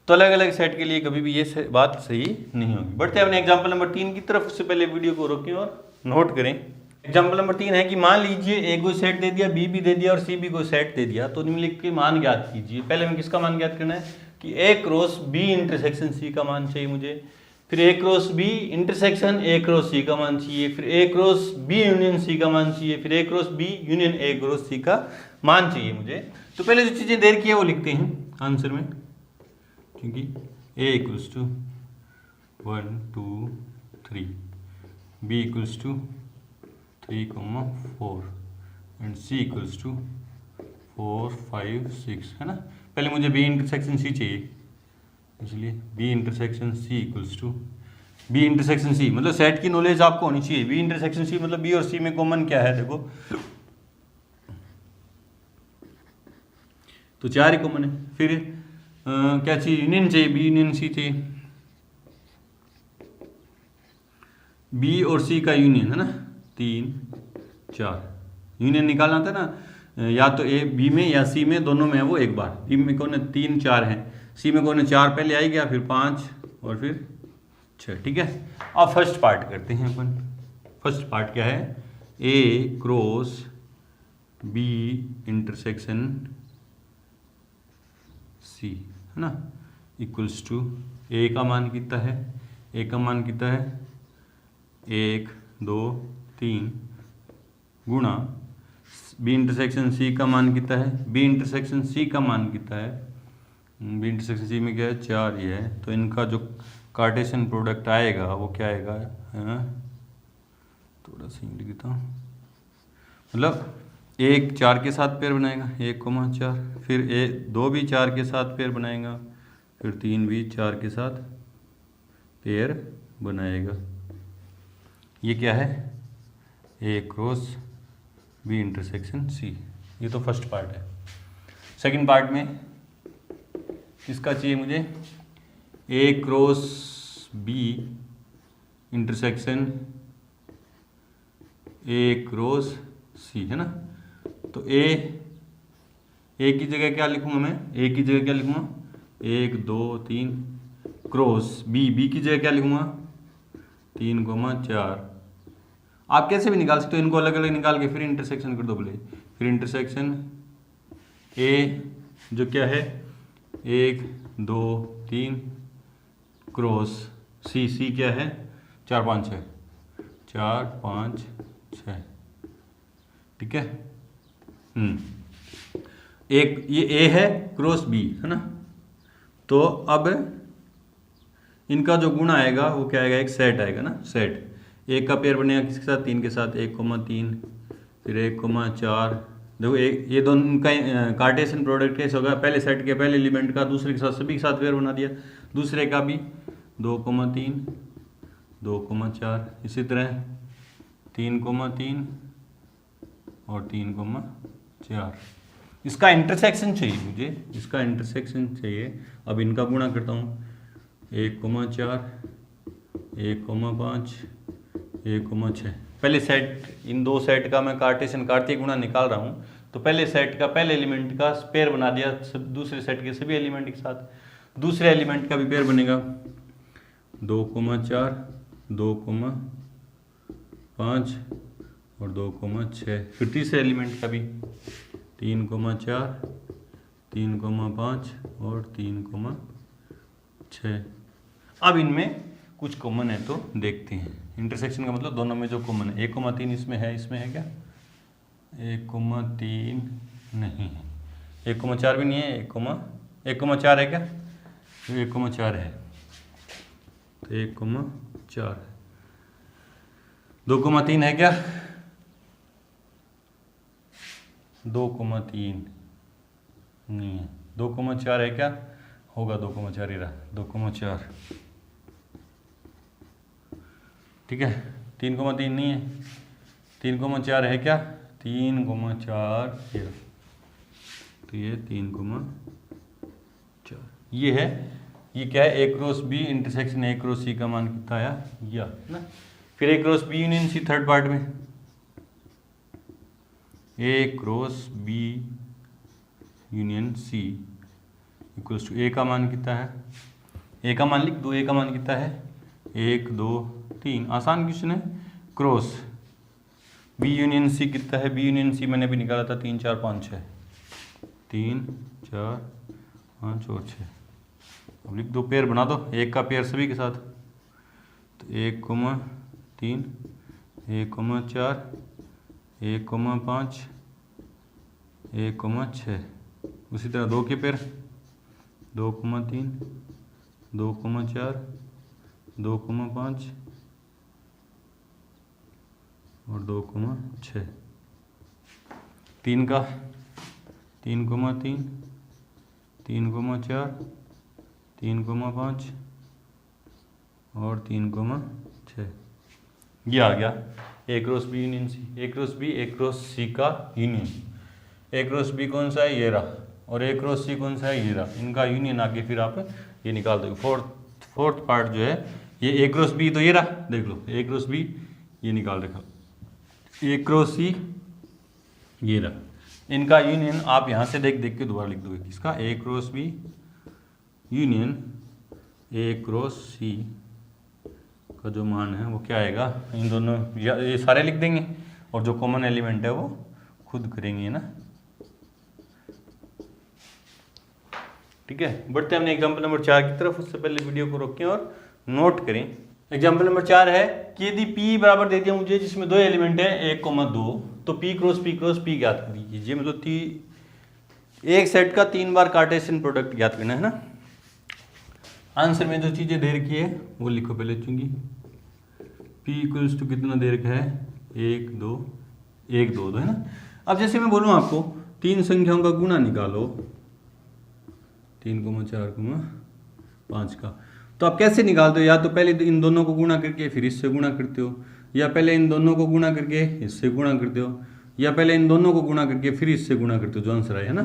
तो अलग अलग सेट के लिए कभी भी ये बात सही नहीं होगी। बढ़ते हैं अपने एग्जाम्पल नंबर 3 की तरफ। से पहले वीडियो को रोकें और नोट करें। एग्जाम्पल नंबर 3 है कि मान लीजिए ए को सेट दे दिया, बी भी दे दिया और सी भी को सेट दे दिया, तो निम्नलिखित के मान ज्ञात कीजिए। पहले हमें किसका मान ज्ञात करना है कि A cross B intersection C का मान चाहिए मुझे, फिर A cross B intersection A cross C का मान चाहिए, फिर A cross B union C का मान चाहिए, फिर A cross B union A cross C का मान चाहिए मुझे। तो पहले जो चीज़ें देर की है वो लिखते हैं आंसर में, क्योंकि A equals to 1 2 3, B equals to 3,4 and C equals to 4 5 6, है ना। पहले मुझे बी इंटरसेक्शन सी चाहिए, इसलिए B intersection C equals to B intersection C, मतलब सेट की नॉलेज आपको होनी चाहिए। बी इंटरसेक्शन सी मतलब बी और सी में कॉमन क्या है, देखो तो 4 ही कॉमन है। फिर क्या चाहिए? यूनियन चाहिए, बी यूनियन सी चाहिए, बी और सी का यूनियन, है ना। 3 4 यूनियन निकालना था ना, या तो ए बी में या सी में, दोनों में है वो एक बार। बी में कौन है? 3 4 है, सी में कौन है? 4 पहले आई गया, फिर 5 और फिर 6, ठीक है। अब फर्स्ट पार्ट करते हैं अपन। फर्स्ट पार्ट क्या है? ए क्रॉस बी इंटरसेक्शन सी, है ना, इक्वल्स टू ए का मान कितना है? ए का मान कितना है? 1 2 3 गुणा बी इंटरसेक्शन सी का मान कितना है? बी इंटरसेक्शन सी का मान कितना है? बी इंटरसेक्शन सी में क्या है? 4 ही है, तो इनका जो कार्टेशियन प्रोडक्ट आएगा वो क्या आएगा? थोड़ा सा लिखता हूँ, मतलब 1 4 के साथ पेयर बनाएगा 1,4, फिर 2 भी 4 के साथ पेयर बनाएगा, फिर 3 भी 4 के साथ पेयर बनाएगा। ये क्या है? A cross B intersection C. ये तो फर्स्ट पार्ट है। सेकंड पार्ट में किसका चाहिए मुझे? A cross B intersection A cross C, है ना। तो ए की जगह क्या लिखूंगा मैं? ए की जगह क्या लिखूंगा? 1 2 3 क्रॉस बी की जगह क्या लिखूंगा? 3,4। आप कैसे भी निकाल सकते हो, इनको अलग अलग निकाल के फिर इंटरसेक्शन कर दो बोले। फिर इंटरसेक्शन ए जो क्या है 1 2 3 क्रॉस सी क्या है? 4 5 6, 4 5 6, ठीक है। एक ये ए है क्रॉस बी, है ना। तो अब इनका जो गुण आएगा वो क्या आएगा? एक सेट आएगा ना, सेट। एक का पेयर बनेगा किसके साथ? 3 के साथ, 1,3 फिर 1,4। देखो ये दोनों का कार्टेशियन प्रोडक्ट कैसे होगा? पहले सेट के पहले एलिमेंट का दूसरे के साथ, सभी के साथ पेयर बना दिया, दूसरे का भी 2,3 2,4, इसी तरह 3,3 और 3,4। इसका इंटरसेक्शन चाहिए मुझे, इसका इंटरसेक्शन चाहिए। अब इनका गुणा करता हूँ 1,4 1,5 1,6। पहले सेट, इन दो सेट का मैं कार्टेशियन कार्तीय गुणा निकाल रहा हूँ, तो पहले सेट का पहले एलिमेंट का पेयर बना दिया दूसरे सेट के सभी एलिमेंट के साथ, दूसरे एलिमेंट का भी पेयर बनेगा 2,4 2,5 और 2,6। फिर तीसरे एलिमेंट का भी 3,4 3,5 और 3,6। अब इनमें कुछ कॉमन है तो देखते हैं। इंटरसेक्शन का मतलब दोनों में जो कॉमन है। 1,3 इसमें है क्या? 1,3 नहीं है, 1,4 भी नहीं है, 1,4 है क्या? 1,4 है, तो 1,4 है। 2,3 है क्या? 2,3 नहीं है। 2,4 है क्या? होगा 2,4 ही रहा, 2,4। ठीक है, 3,3 नहीं है, 3,4 है क्या? 3,4 ये, तो ये 3,4 ये है। ये क्या है? A cross B intersection A cross C का मान कितना आया? या ना। फिर A cross B union C third part में, A cross B union C equals to A का मान कितना है? ए का मान लिख दो, ए का मान कितना है? 1 2 3। आसान क्वेश्चन है। क्रॉस बी यूनियन सी कितना है? बी यूनियन सी मैंने भी निकाला था 3 4 5 6, 3 4 5 और 6। अब लिख दो, पेयर बना दो, एक का पेयर सभी के साथ, तो 1,3 1,4 1,5 1,6। उसी तरह 2 के पेयर 2,3 2,4 2,5 और 2,6। 3 का 3,3 3,4 3,5 और 3,6। ये आ गया ए cross B union C. A cross B A cross C का यूनियन। ए क्रॉस बी कौन सा है? ये रहा। और ए क्रॉस सी कौन सा है? ये रहा। इनका यूनियन आगे फिर आप ये निकाल दोगे। फोर्थ पार्ट जो है ये ए क्रॉस बी, तो ये रहा, देख लो ए क्रॉस बी ये निकाल रखा, ए क्रॉस सी ये रहा। इनका यूनियन आप यहाँ से देख देख के दोबारा लिख दोगे, किसका? A cross B union A cross C का जो मान है वो क्या आएगा? इन दोनों ये सारे लिख देंगे और जो कॉमन एलिमेंट है वो खुद करेंगे ना। ठीक है, बढ़ते हैं हमने एग्जाम्पल नंबर 4 की तरफ। उससे पहले वीडियो को रोकें और नोट करें। एग्जाम्पल नंबर 4 है कि यदि P बराबर दे दिया मुझे जिसमें 2 एलिमेंट है 1,2, तो P क्रॉस P ज्ञात कर दीजिए। मतलब एक सेट का 3 बार कार्टेशियन प्रोडक्ट ज्ञात करना है ना। आंसर में जो चीज़ें दे रखी है वो लिखो पहले, चूंकि P इक्वल्स टू कितना दे रखा है? 1 2 1 2 2 है ना। अब जैसे मैं बोलूँ आपको 3 संख्याओं का गुणा निकालो, 3,4,5 का, तो आप कैसे निकालते हो? या तो पहले इन दोनों को गुणा करके फिर इससे गुणा करते हो, या पहले इन दोनों को गुणा करके इससे गुणा करते हो, या पहले इन दोनों को गुणा करके फिर इससे गुणा करते हो, जो आंसर है ना।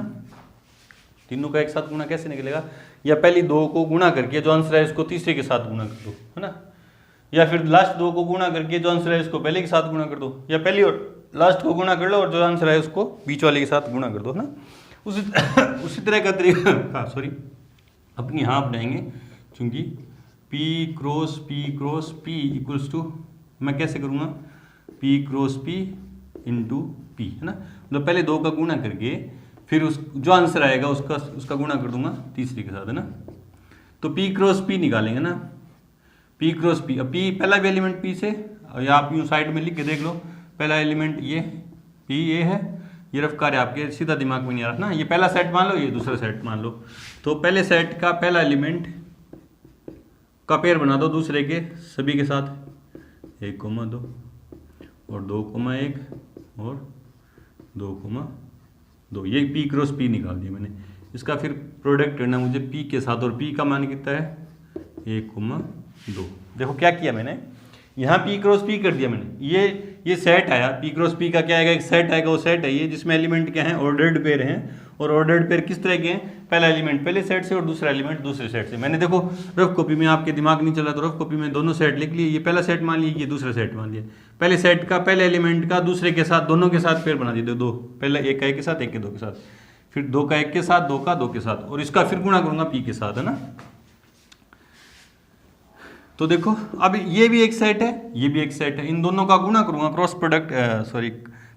तीनों का एक साथ गुणा कैसे निकलेगा? या पहले 2 को गुणा करके जो आंसर है इसको तीसरे के साथ गुणा कर दो, है ना। या फिर लास्ट 2 को गुणा करके जो आंसर है इसको पहले के साथ गुणा कर दो, या पहले और लास्ट को गुणा कर लो और जो आंसर है उसको बीच वाले के साथ गुणा कर दो, है ना। उसी तरह का तरीका सॉरी अपनी यहाँ अपनाएंगे, क्योंकि P cross P equals to, मैं कैसे करूँगा? P cross P into P, है ना। मतलब पहले 2 का गुणा करके फिर उस जो आंसर आएगा उसका गुणा कर दूंगा तीसरे के साथ, है ना। तो P क्रॉस P निकालेंगे ना, P क्रॉस P। अब P पहला भी एलिमेंट P से, या आप यूँ साइड में लिख के देख लो, पहला एलिमेंट ये P ये है, ये रफ कार्य आपके सीधा दिमाग में नहीं आ रहा ना। ये पहला सेट मान लो, ये दूसरा सेट मान लो, तो पहले सेट का पहला एलिमेंट का पेयर बना दो दूसरे के सभी के साथ, 1,2 और 2,1 और 2,2। ये P क्रॉस P निकाल दिया मैंने। इसका फिर प्रोडक्ट करना मुझे P के साथ, और P का मान कितना है? 1,2। देखो क्या किया मैंने, यहाँ P क्रॉस P कर दिया मैंने। ये सेट आया, P क्रॉस P का क्या आएगा? एक सेट आएगा। वो सेट है ये जिसमें एलिमेंट क्या है? ऑर्डर्ड पेयर हैं। और ऑर्डर्ड पेयर किस तरह के हैं? पहला एलिमेंट पहले सेट से और दूसरा एलिमेंट दूसरे सेट से। मैंने देखो रफ कॉपी में, आपके दिमाग नहीं चला तो रफ कॉपी में दोनों सेट लिख लिए। ये पहला सेट मान लिया, ये दूसरा सेट मान लिया। पहले सेट का पहले एलिमेंट का दूसरे के साथ, दोनों के साथ पेयर बना दिए, दो पहले एक का एक के साथ, एक के दो के साथ, फिर 2 का 1 के साथ, 2 का 2 के साथ, और इसका फिर गुणा करूंगा P के साथ, है ना। तो देखो अब ये भी एक सेट है, ये भी एक सेट है, इन दोनों का गुणा करूंगा, क्रॉस प्रोडक्ट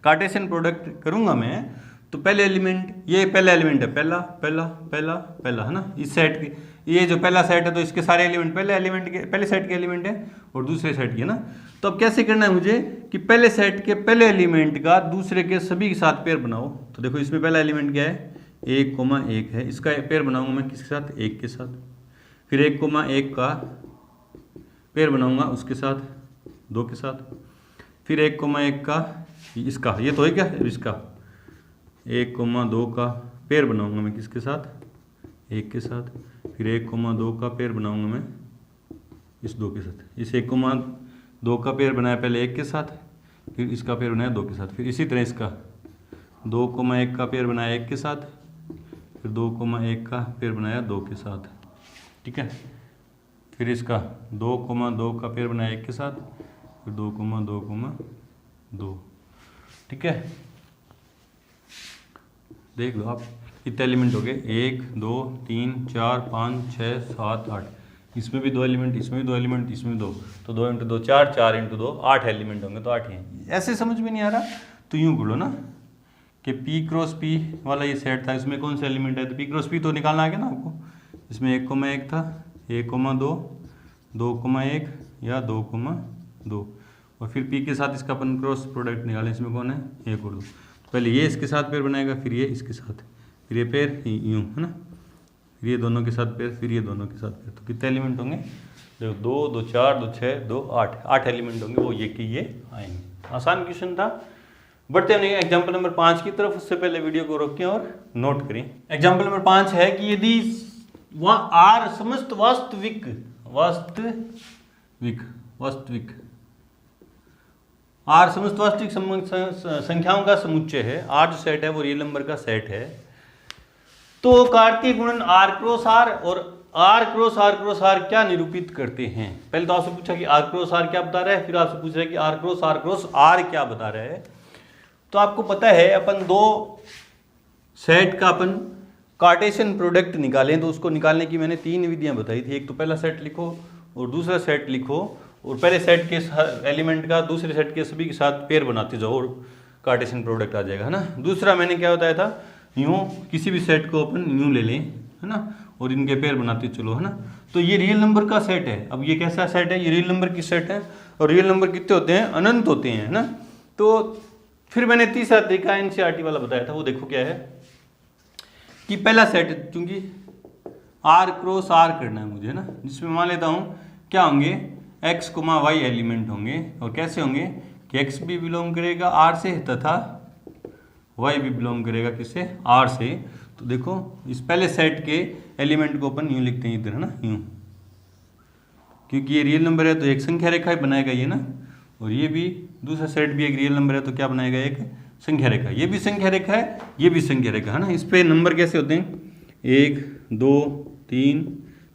कार्टेशियन प्रोडक्ट करूंगा मैं। तो पहले एलिमेंट, ये पहला एलिमेंट है, पहला है ना। इस सेट के, ये जो पहला सेट है तो इसके सारे एलिमेंट पहले सेट के एलिमेंट है और दूसरे सेट के ना। तो अब कैसे करना है मुझे कि पहले सेट के पहले एलिमेंट का दूसरे के सभी के साथ पेयर बनाओ। तो देखो इसमें पहला एलिमेंट क्या है? 1,1 है। इसका पेयर बनाऊंगा मैं किसके साथ? 1 के साथ। फिर 1,1 का पेयर बनाऊंगा उसके साथ, 2 के साथ। फिर 1,1 का इसका, ये तो है क्या इसका, 1,2 का पेयर बनाऊंगा मैं किसके साथ, 1 के साथ, फिर 1,2 का पेयर बनाऊंगा मैं इस 2 के साथ। इस 1,2 का पेयर बनाया पहले 1 के साथ, फिर इसका पेयर बनाया 2 के साथ, फिर इसी तरह इसका 2,1 का पेयर बनाया 1 के साथ, फिर 2,1 का पेयर बनाया 2 के साथ, ठीक है। फिर इसका 2,2 का पेयर बनाया 1 के साथ, फिर 2,2,2, ठीक है। देख लो आप कितने एलिमेंट हो गए, 1 2 3 4 5 6 7 8, इसमें भी 2 एलिमेंट, इसमें भी 2 एलिमेंट, इसमें भी 2, तो 2 × 2 4, 4 × 2 8 एलिमेंट होंगे, तो 8 ही हैं। ऐसे समझ में नहीं आ रहा तो यूँ बोलो ना कि P × P वाला ये सेट था, इसमें कौन सा एलिमेंट है, तो P × P तो निकालना आ गया ना आपको। इसमें 1,1 था, 1,2, 2,1 या 2,2, और फिर P के साथ इसका अपन क्रॉस प्रोडक्ट निकालें, इसमें कौन है 1 और 2, तो पहले ये इसके साथ पेयर बनाएगा, फिर ये इसके साथ, फिर ये पेयर यूँ है ना, फिर ये दोनों के साथ पेयर, फिर ये दोनों के साथ पेयर, तो कितने एलिमेंट होंगे, देखो 2 2 4 2 6 2 8, 8 एलिमेंट होंगे, वो ये कि ये आएंगे। आसान क्वेश्चन था। बढ़ते हैं एग्जाम्पल नंबर 5 की तरफ। उससे पहले वीडियो को रोकें और नोट करें। एग्जाम्पल नंबर 5 है कि यदि आर समस्त वास्तविक आर समस्त वास्तविक संख्याओं का समुच्चय है, आर जो सेट है वो रियल नंबर का सेट है, तो कार्तीय गुणन आर क्रॉस आर और आर क्रॉस आर क्या निरूपित करते हैं। पहले तो आपसे पूछा कि आर क्रॉस आर क्या बता रहा है, फिर आपसे पूछ रहा है कि आर क्रॉस आर क्या बता रहा है। तो आपको पता है अपन दो सेट का अपन कार्टेशियन प्रोडक्ट निकालें, तो उसको निकालने की मैंने 3 विधियां बताई थी। एक तो पहला सेट लिखो और दूसरा सेट लिखो, और पहले सेट के एलिमेंट का दूसरे सेट के सभी के साथ पेयर बनाते जाओ और कार्टेशियन प्रोडक्ट आ जाएगा, है ना। दूसरा मैंने क्या बताया था, यूँ किसी भी सेट को अपन यूँ ले लें, है ना, और इनके पेयर बनाते चलो, है ना। तो ये रियल नंबर का सेट है। अब ये कैसा सेट है, ये रियल नंबर की सेट है, और रियल नंबर कितने होते हैं, अनंत होते हैं, है ना। तो फिर मैंने तीसरा तरीका एनसीईआरटी वाला बताया था, वो देखो क्या है कि पहला सेट, क्योंकि आर क्रॉस आर करना है मुझे, है ना, जिसमें मान लेता हूँ क्या होंगे, x, y एलिमेंट होंगे, और कैसे होंगे कि x भी बिलोंग करेगा r से तथा y भी बिलोंग करेगा किससे, r से। तो देखो इस पहले सेट के एलिमेंट को अपन यूँ लिखते हैं इधर, है ना, यूँ, क्योंकि ये रियल नंबर है तो एक संख्या रेखा बनाएगा ये ना, और ये भी दूसरा सेट भी एक रियल नंबर है तो क्या बनाएगा, एक संख्या रेखा। ये भी संख्या रेखा है, ये भी संख्या रेखा, है ना। इस पे नंबर कैसे होते हैं, 1 2 3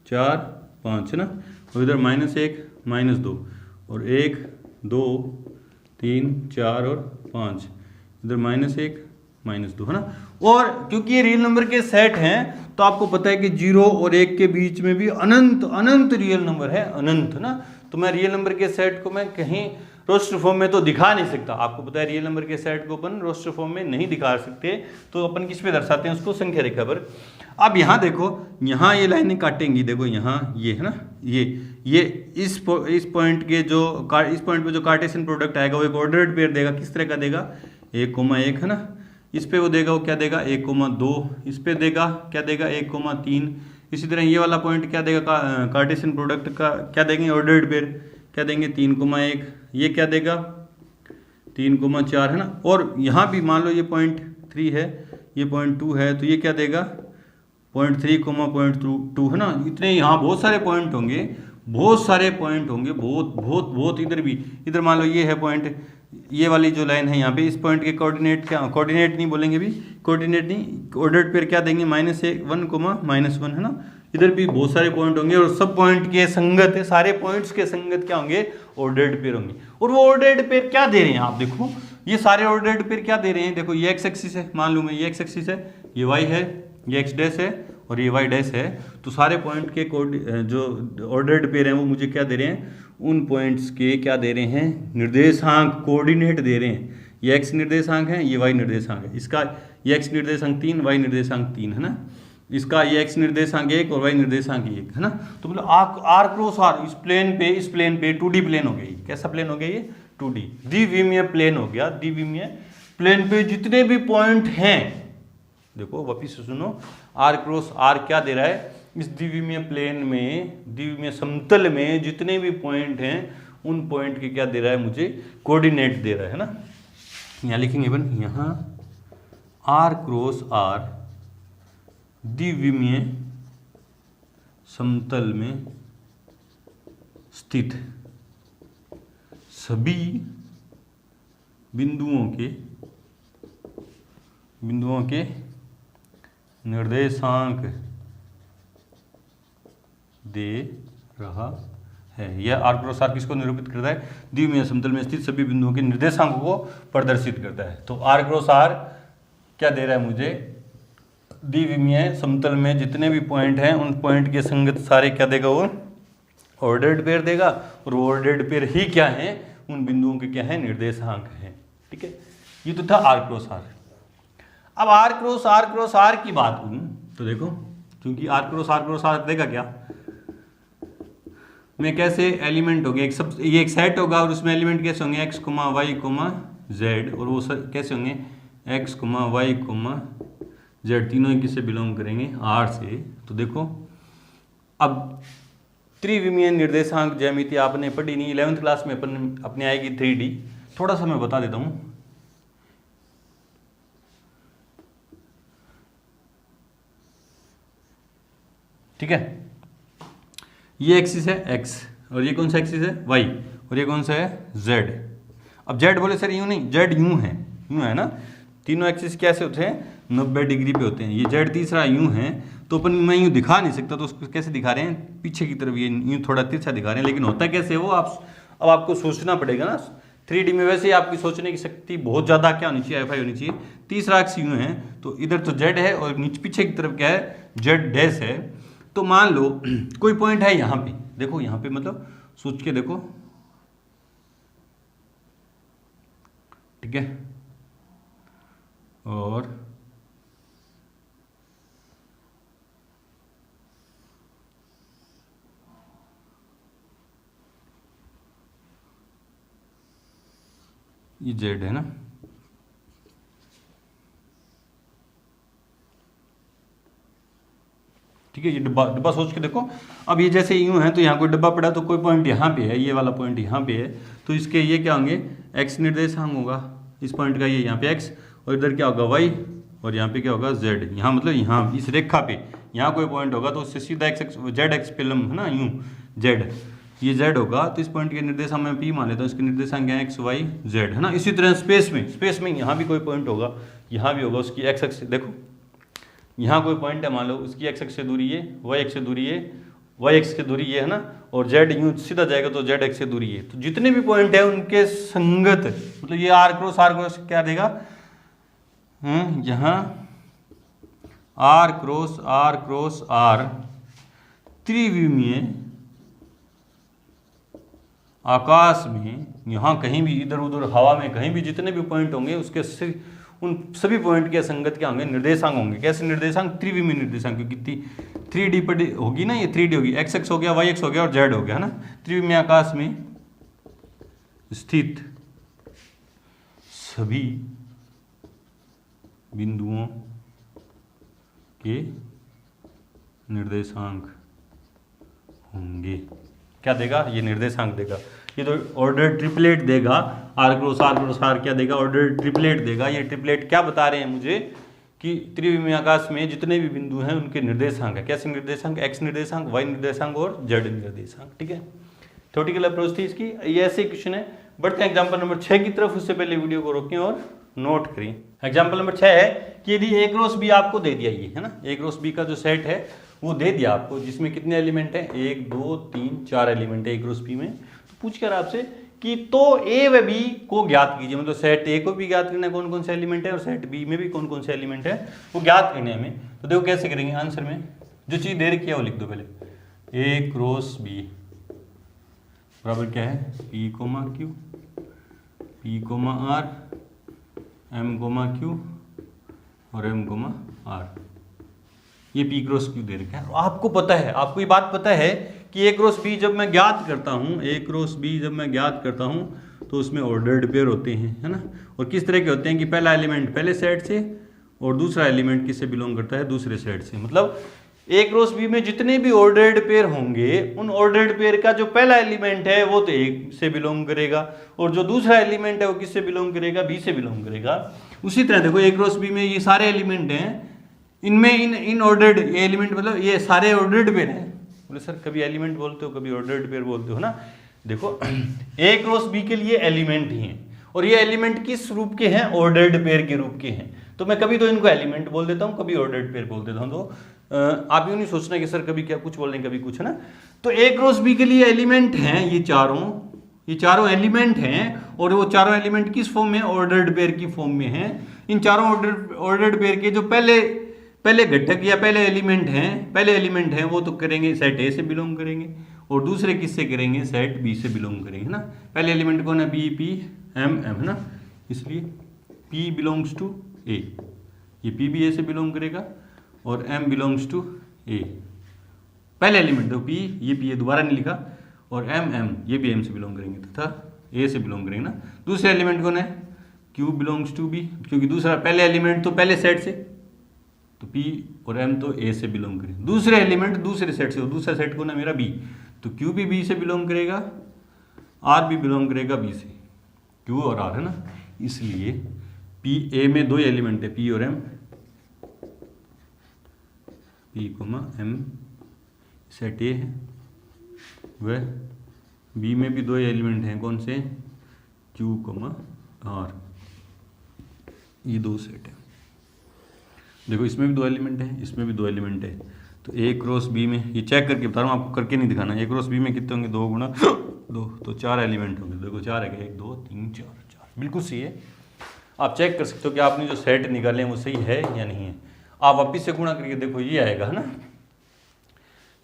4 5, है ना, और इधर -1 -2, और 1 2 3 4 और 5, इधर -1 -2, है ना। और क्योंकि ये रियल नंबर के सेट हैं तो आपको पता है कि 0 और 1 के बीच में भी अनंत रियल नंबर है, अनंत, है ना। तो मैं रियल नंबर के सेट को मैं कहीं रोस्टर फॉर्म में तो दिखा नहीं सकता। आपको पता है रियल नंबर के सेट को अपन रोस्टर फॉर्म में नहीं दिखा सकते, तो अपन किस पे दर्शाते हैं उसको, संख्या रेखा पर। अब यहाँ देखो, यहाँ ये लाइनें काटेंगी, देखो यहाँ ये, है ना, ये इस पॉइंट के जो इस पॉइंट पे जो कार्टेशियन प्रोडक्ट आएगा वो एक ऑर्डर्ड पेयर देगा। किस तरह का देगा, 1,1, है ना, इस पे वो देगा, वो क्या देगा 1,2, इस पे देगा क्या देगा 1,3। इसी तरह ये वाला पॉइंट क्या देगा, कार्टेशियन प्रोडक्ट का क्या देंगे, ऑर्डर्ड पेयर क्या देंगे 3,1, ये क्या देगा 3,4, है ना। और यहाँ भी मान लो ये 0.3 है, ये 0.2 है, तो ये क्या देगा 0.3, 0.2, है ना। इतने यहाँ बहुत सारे पॉइंट होंगे, बहुत इधर भी, इधर मान लो ये है पॉइंट, ये वाली जो लाइन है यहाँ पे, इस पॉइंट के कोऑर्डिनेट क्या, कोऑर्डिनेट नहीं बोलेंगे भी, कोऑर्डिनेट नहीं, ऑर्डर्ड पेयर क्या देंगे -1, है ना। इधर भी बहुत सारे पॉइंट होंगे और सब पॉइंट के संगत है, सारे पॉइंट्स के संगत क्या होंगे, ऑर्डर्ड पेयर होंगे। और वो ऑर्डर्ड पेयर क्या दे रहे हैं, आप देखो ये सारे ऑर्डर्ड पेयर क्या दे रहे हैं। देखो ये एक्स एक्सिस है, मान लो मैं ये एक्स एक्सिस है, ये वाई है, ये एक्स डैश है और ये वाई डैश है। तो सारे पॉइंट के जो ऑर्डर्ड पेयर हैं वो मुझे क्या दे रहे हैं, उन पॉइंट्स के क्या दे रहे हैं, निर्देशांक, कोऑर्डिनेट दे रहे हैं। ये एक्स निर्देशांक है, ये वाई निर्देशांक है, इसका ये एक्स निर्देशांक 3, वाई निर्देशांक 3, है ना। इसका ये एक्स निर्देशांक 1 और वाई निर्देशांक 1, है ना। तो मतलब आर क्रॉस आर इस प्लेन पे 2D प्लेन हो गया। ये कैसा प्लेन हो गया, ये 2D द्विविमीय प्लेन हो गया। द्विविमीय प्लेन पे जितने भी पॉइंट हैं, देखो वापिस सुनो, आर क्रॉस आर क्या दे रहा है, इस द्विविमीय प्लेन में, द्विविमीय समतल में जितने भी पॉइंट हैं उन पॉइंट के क्या दे रहा है, मुझे कोऑर्डिनेट दे रहा है ना। यहाँ लिखेंगे अपन, यहाँ आर क्रॉस आर द्विविमीय समतल में स्थित सभी बिंदुओं के निर्देशांक दे रहा है। यह आर क्रॉस आर किसको निरूपित करता है? द्विविमीय समतल में स्थित सभी बिंदुओं के निर्देशांकों को प्रदर्शित करता है। तो आर क्रॉस आर क्या दे रहा है मुझे? द्विविमीय समतल में जितने भी पॉइंट हैं उन पॉइंट के संगत सारे क्या देगा? वो ऑर्डर्ड पेयर देगा, और वो ऑर्डर्ड पेयर ही क्या है? उन बिंदुओं के क्या है? निर्देशांक हैं। ठीक है, ये तो था आर क्रॉस आर। अब आर क्रॉस आर की बात करूं तो देखो, क्योंकि आर क्रॉस आर देगा क्या? में कैसे एलिमेंट हो गए, ये एक सेट होगा और उसमें एलिमेंट कैसे होंगे? X comma Y comma Z, और वो कैसे होंगे? X comma Y comma Z, तीनों ही किससे बिलोंग करेंगे? आर से। तो देखो, अब त्रिविमीय निर्देशांक ज्यामिति आपने पढ़ी नहीं, 11th क्लास में अपने आएगी 3D। थोड़ा सा मैं बता देता हूं। ठीक है, ये एक्सिस है एक्स, और ये कौन सा एक्सिस है? वाई, और ये कौन सा है? जेड। अब जेड बोले सर यूं नहीं, जेड यूं है ना। तीनों एक्सिस कैसे होते हैं? 90 डिग्री पे होते हैं। ये जेड तीसरा यूं है, तो अपन मैं यूं दिखा नहीं सकता, तो उसको कैसे दिखा रहे हैं? पीछे की तरफ ये यूं थोड़ा तिरछा दिखा रहे हैं, लेकिन होता कैसे वो अब आपको सोचना पड़ेगा ना। 3D में वैसे ही आपकी सोचने की शक्ति बहुत ज़्यादा क्या होनी चाहिए? Fi होनी चाहिए। तीसरा एक्स यूं है, तो इधर तो जेड है और नीचे पीछे की तरफ क्या है? जेड डैश है। तो मान लो कोई पॉइंट है यहाँ पे, देखो यहाँ पे, मतलब सोच के देखो। ठीक है, और ये जेड है ना। ठीक है, ये डब्बा सोच के देखो। अब ये जैसे यूं है, तो यहाँ कोई डब्बा पड़ा, तो कोई पॉइंट यहाँ पे है, ये वाला पॉइंट यहाँ पे है, तो इसके ये क्या होंगे? एक्स निर्देशांक होगा इस पॉइंट का, ये यहाँ पे एक्स, और इधर क्या होगा? वाई, और यहाँ पे क्या होगा? जेड। यहाँ मतलब यहाँ इस रेखा पे यहाँ कोई पॉइंट होगा, तो उससे सीधा एक्स जेड एक्स पे लंब है ना, यूं जेड, ये जेड होगा। तो इस पॉइंट के निर्देशांक में पी मान लेता हूँ, इसके निर्देशांक क्या है? एक्स वाई जेड, है ना। इसी तरह स्पेस में यहाँ भी कोई पॉइंट होगा, यहाँ भी होगा, उसकी एक्स एक्स देखो, यहाँ कोई पॉइंट है, मान लो उसकी एक्स एक्स से दूरी है, वाई एक्स से दूरी है, वाई एक्स की दूरी ये है ना, और जेड यूं सीधा जाएगा तो जेड एक्स से दूरी है। तो जितने भी पॉइंट है उनके संगत, मतलब ये आर क्रॉस क्या देगा? यहाँ आर क्रॉस आर त्रिविमीय आकाश में, यहाँ कहीं भी इधर उधर हवा में कहीं भी जितने भी पॉइंट होंगे उसके उन सभी पॉइंट के संगत क्या होंगे? निर्देशांक होंगे। कैसे निर्देशांक? त्रिविमीय निर्देशांक, क्योंकि 3D पर होगी ना, ये 3D होगी, एक्स एक्स हो गया, वाई एक्स हो गया, और जेड हो गया, है ना। त्रिविमीय आकाश में स्थित सभी बिंदुओं के निर्देशांक होंगे। क्या देगा? ये निर्देशांक देगा। ये तो ऑर्डर ट्रिपलेट देगा। आर क्रॉस आर क्या देगा? ऑर्डर ट्रिपलेट देगा। ये ट्रिपलेट क्या बता रहे हैं मुझे? कि त्रिविमीय आकाश में जितने भी बिंदु हैं उनके निर्देशांक है। कैसे निर्देशांक? एक्स निर्देशांक, वाई निर्देशांक और जेड निर्देशांक। ठीक है, थ्योरेटिकल अप्रोच थी इसकी। ये ऐसे क्वेश्चन है। बढ़ते हैं एग्जाम्पल नंबर 6 की तरफ। उससे पहले वीडियो को रोकें और नोट करें। एग्जाम्पल नंबर 6 है कि यदि ए क्रॉस बी आपको दे दिया, ये है ना, ए क्रॉस बी का जो सेट है वो दे दिया आपको, जिसमें कितने एलिमेंट है? 1 2 3 4 एलिमेंट है ए क्रॉस बी में। तो पूछ कर आपसे कि तो ए व बी को ज्ञात कीजिए, मतलब सेट ए को भी ज्ञात करना है कौन कौन से एलिमेंट है, और सेट बी में भी कौन कौन से एलिमेंट है वो ज्ञात करने हमें। तो देखो कैसे करेंगे। आंसर में जो चीज़ दे रखी है वो लिख दो पहले। ए क्रॉस बी बराबर क्या है? P comma Q, P comma R, M comma Q और एम कोमा आर। ये पी क्रॉस क्यू दे रखा है। आपको पता है, आपको ये बात पता है कि ए क्रॉस बी जब मैं ज्ञात करता हूँ, ए क्रॉस बी जब मैं ज्ञात करता हूँ तो उसमें ऑर्डर्ड पेयर होते हैं, है ना। और किस तरह के होते हैं कि पहला एलिमेंट पहले सेट से और दूसरा एलिमेंट किससे बिलोंग करता है? दूसरे सेट से। मतलब ए क्रॉस बी में जितने भी ऑर्डर्ड पेयर होंगे उन ऑर्डर्ड पेयर का जो पहला एलिमेंट है वो तो ए से बिलोंग करेगा, और जो दूसरा एलिमेंट है वो किससे बिलोंग करेगा? बी से बिलोंग करेगा। उसी तरह देखो ए क्रॉस बी में ये सारे एलिमेंट हैं, इनमें इन ऑर्डर्ड ये एलिमेंट मतलब ये सारे ऑर्डर्ड पेयर हैं। बोले सर कभी एलिमेंट बोलते हो कभी ऑर्डर्ड पेयर बोलते हो ना। देखो ए क्रॉस बी के लिए एलिमेंट ही हैं और ये एलिमेंट किस रूप के हैं, ऑर्डर्ड पेयर के रूप के हैं। तो मैं कभी तो इनको एलिमेंट बोल देता हूँ, कभी ऑर्डर्ड पेयर बोल देता हूँ। तो आप यूँ नहीं सोचना कि सर कभी क्या कुछ बोल रहे हैं कभी कुछ, है ना। तो ए क्रॉस बी के लिए एलिमेंट हैं ये चारों एलिमेंट हैं और वो चारों एलिमेंट किस फॉर्म में, ऑर्डर्ड पेयर की फॉर्म में हैं। इन चारों ऑर्डर्ड पेयर के जो पहले घटक या पहले एलिमेंट हैं वो तो करेंगे सेट ए से बिलोंग करेंगे और दूसरे किससे करेंगे, सेट बी से बिलोंग करेंगे ना। पहले एलिमेंट कौन है, पी पी एम एम, है ना। इसलिए पी बिलोंग्स टू ए, ये पी भी ए से बिलोंग करेगा और एम बिलोंग्स टू ए। पहले एलिमेंट तो पी, ये पी ए दोबारा नहीं लिखा, और एम एम ये भी एम से बिलोंग करेंगे तथा ए से बिलोंग करेंगे ना। दूसरे एलिमेंट कौन है, क्यू बिलोंग्स टू बी, क्योंकि दूसरा पहले एलिमेंट तो पहले सेट से, तो पी और एम तो ए से बिलोंग करेंगे। दूसरे एलिमेंट दूसरे सेट से, दूसरा सेट कौन है मेरा बी, तो क्यू भी बी से बिलोंग करेगा, आर भी बिलोंग करेगा बी से, क्यू और आर, है ना। इसलिए पी ए में दो एलिमेंट है, पी और M, P comma M set A है, वह बी में भी दो एलिमेंट हैं, कौन से, क्यू कोमा आर, ये दो सेट है। देखो इसमें भी दो एलिमेंट है, इसमें भी दो एलिमेंट है, तो ए क्रॉस बी में, ये चेक करके बता रहा हूँ आपको, करके नहीं दिखाना। ए क्रॉस बी में कितने होंगे, 2 गुणा 2, तो 4 एलिमेंट होंगे। देखो 4 है, 1 2 3 4, बिल्कुल सही है। आप चेक कर सकते हो कि आपने जो सेट निकाले हैं वो सही है या नहीं है। आप वापिस से गुणा करके देखो, ये आएगा, है ना।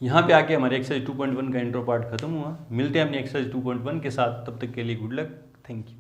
यहाँ पे आके हमारे एक्सरसाइज 2.1 का इंट्रो पार्ट खत्म हुआ। मिलते हैं अपनी एक्सरसाइज 2.1 के साथ, तब तक के लिए गुड लक, थैंक यू।